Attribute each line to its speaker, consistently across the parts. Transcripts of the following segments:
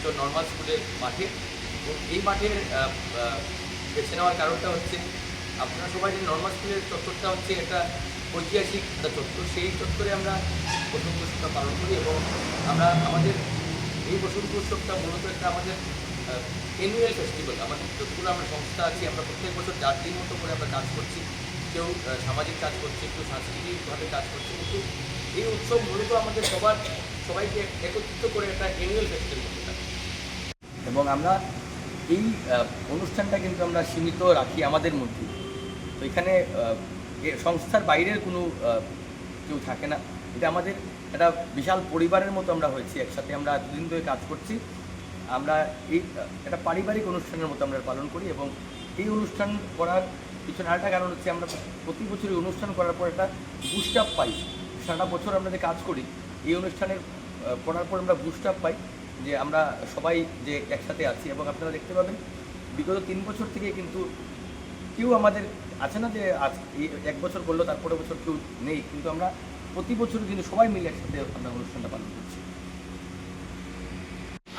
Speaker 1: Silchar normal স্কুলের মাঠে। এবং এই মাঠের বেছে নেওয়ার কারণটা হচ্ছে, আপনারা সবাই জানেন নর্মাল স্কুলের চত্বরটা হচ্ছে একটা ঐতিহাসিক একটা চত্বর। সেই চত্বরে আমরা বসন্ত উৎসবটা পালন করি এবং আমরা আমাদের এই বসন্ত উৎসবটা মূলত একটা আমাদের অ্যানুয়াল ফেস্টিভ্যাল। আমাদের যতগুলো আমরা সংস্থা আছি, আমরা প্রত্যেক বছর যার দিন মতো করে আমরা কাজ করছি। কেউ সামাজিক কাজ করছে, কেউ সাংস্কৃতিকভাবে কাজ করছে, কিন্তু এই উৎসব মূলত আমাদের সবাইকে একত্রিত করে একটা অ্যানুয়াল ফেস্টিভ্যাল করতে থাকে। এবং আমরা এই অনুষ্ঠানটা কিন্তু আমরা সীমিত রাখি আমাদের মধ্যে। তো এখানে সংস্থার বাইরের কোনো কেউ থাকে না। এটা আমাদের একটা বিশাল পরিবারের মতো আমরা হয়েছি একসাথে। আমরা এতদিন ধরে কাজ করছি। আমরা এই একটা পারিবারিক অনুষ্ঠানের মতো আমরা পালন করি এবং এই অনুষ্ঠান করার পিছনে আরেকটা কারণ হচ্ছে, আমরা প্রতি বছরই অনুষ্ঠান করার পর একটা বুস্ট আপ পাই। সারা বছর আমরা যে কাজ করি, এই অনুষ্ঠানের করার পর আমরা বুস্ট আপ পাই যে আমরা সবাই যে একসাথে আছি। এবং আপনারা দেখতে পাবেন বিগত 3 বছর থেকে কিন্তু কেউ আমাদের আছে না যে আজ এই 1 বছর করলো তারপরে বছর কেউ নেই, কিন্তু আমরা প্রতি বছর কিন্তু সবাই মিলে একসাথে আমরা অনুষ্ঠানটা পালন করছি।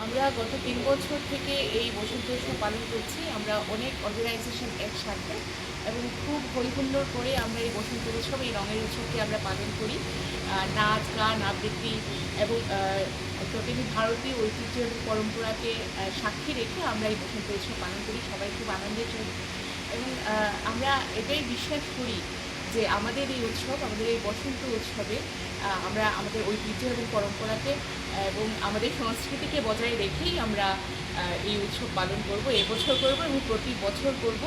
Speaker 2: আমরা গত 3 বছর থেকে এই বসন্ত উৎসব পালন করছি। আমরা অনেক অর্গানাইজেশন একসাথে এবং খুব হইহুল্লোড় করে আমরা এই বসন্ত উৎসব, এই রঙের উৎসবকে আমরা পালন করি। নাচ, গান, আবৃত্তি এবং টোটালি ভারতীয় ঐতিহ্য এবং পরম্পরাকে সাক্ষী রেখে আমরা এই বসন্ত উৎসব পালন করি। সবাই খুব আনন্দের জন্য এবং আমরা এটাই বিশ্বাস করি যে আমাদের এই উৎসব, আমাদের এই বসন্ত উৎসবে আমরা আমাদের ঐতিহ্য এবং পরম্পরাকে এবং আমাদের সংস্কৃতিকে বজায় রেখেই আমরা এই উৎসব পালন করব, এবছর করব এবং প্রতি বছর করব।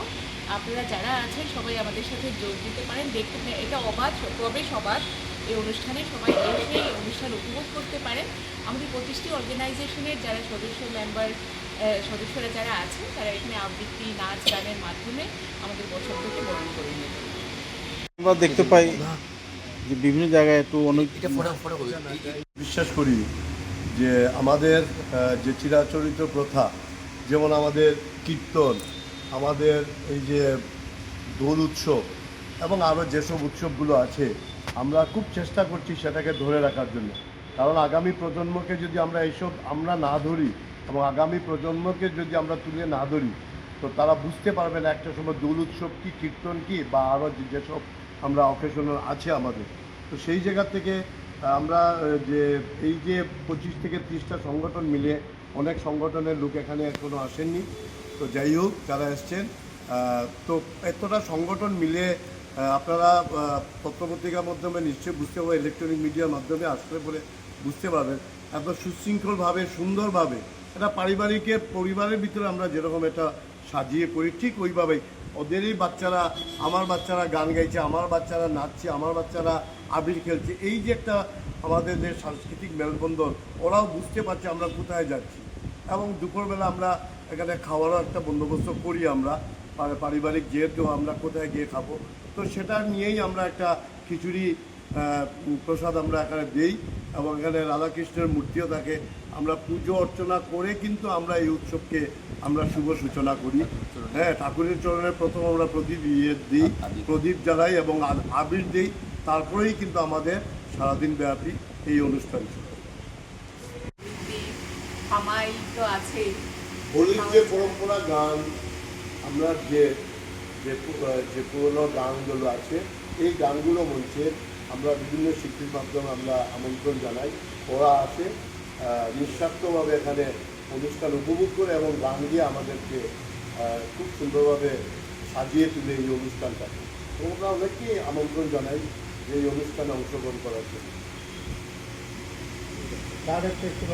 Speaker 2: আপনারা যারা আছেন সবাই আমাদের সাথে যোগ দিতে পারেন। দেখতে এটা অবাধ, প্রবেশ অবাধ। এই অনুষ্ঠানে সবাই এসে এই অনুষ্ঠান উপভোগ করতে পারেন। আমাদের 25টি অর্গানাইজেশনের যারা সদস্যরা যারা আছেন, তারা এখানে আবৃত্তি, নাচ, গানের মাধ্যমে আমাদের বসন্তকে বরণ করে নেবেন।
Speaker 3: আমরা দেখতে পাই যে বিভিন্ন জায়গায় একটু অনেক
Speaker 4: বিশ্বাস করি যে আমাদের যে চিরাচরিত প্রথা, যেমন আমাদের কীর্তন, আমাদের এই যে দোল উৎসব এবং আরও যেসব উৎসবগুলো আছে, আমরা খুব চেষ্টা করছি সেটাকে ধরে রাখার জন্য। কারণ আগামী প্রজন্মকে যদি আমরা এইসব আমরা না ধরি এবং আগামী প্রজন্মকে যদি আমরা তুলে না ধরি, তো তারা বুঝতে পারবে না একটা সময় দোল উৎসব কী, কীর্তন কী, বা আরও যেসব আমরা অকেশনাল আছে আমাদের। তো সেই জায়গা থেকে আমরা যে এই যে 25 থেকে 30টা সংগঠন মিলে, অনেক সংগঠনের লোক এখানে এখনও আসেননি, তো যাই হোক যারা এসছেন, তো এতটা সংগঠন মিলে আপনারা পত্রপত্রিকার মাধ্যমে নিশ্চয়ই বুঝতে পারবেন, ইলেকট্রনিক মিডিয়ার মাধ্যমে আসলে পরে বুঝতে পারবেন এত সুশৃঙ্খলভাবে, সুন্দরভাবে এটা পরিবারের ভিতরে আমরা যেরকম এটা সাজিয়ে করি, ঠিক ওইভাবেই ওদেরই বাচ্চারা, আমার বাচ্চারা গান গাইছে, আমার বাচ্চারা নাচছে, আমার বাচ্চারা আবির খেলছে। এই যে একটা আমাদের যে সাংস্কৃতিক মেলবন্ধন, ওরাও বুঝতে পারছে আমরা কোথায় যাচ্ছি। এবং দুপুরবেলা আমরা এখানে খাওয়ারও একটা বন্দোবস্ত করি আমরা, পারিবারিক যেহেতু আমরা কোথায় গিয়ে খাবো, তো সেটা নিয়েই আমরা একটা খিচুড়ি প্রসাদ আমরা এখানে দিই এবং এখানে রাধাকৃষ্ণের মূর্তিও থাকে। আমরা পুজো অর্চনা করে কিন্তু আমরা এই উৎসবকে আমরা শুভ সূচনা করি। হ্যাঁ, ঠাকুরের চরণে প্রথম আমরা প্রদীপ জ্বালাই এবং আবির দিই, তারপরেই কিন্তু আমাদের সারাদিন ব্যাপী এই অনুষ্ঠান চলে।
Speaker 2: আমাই তো আছে
Speaker 4: হোলির যে পরম্পরা, গান, আমরা যে পুরোনো গানগুলো আছে, এই গানগুলো মঞ্চে আমরা বিভিন্ন শিল্পীর মাধ্যমে আমরা আমন্ত্রণ জানাই। ওরা আসে নিঃস্বার্থভাবে এখানে অনুষ্ঠান উপভোগ করে এবং গান দিয়ে আমাদেরকে খুব সুন্দরভাবে সাজিয়ে তুলে এই অনুষ্ঠানটাকে। তো আমরা অনেককেই আমন্ত্রণ জানাই যে এই অনুষ্ঠানে অংশগ্রহণ করার জন্য। তার একটা একটু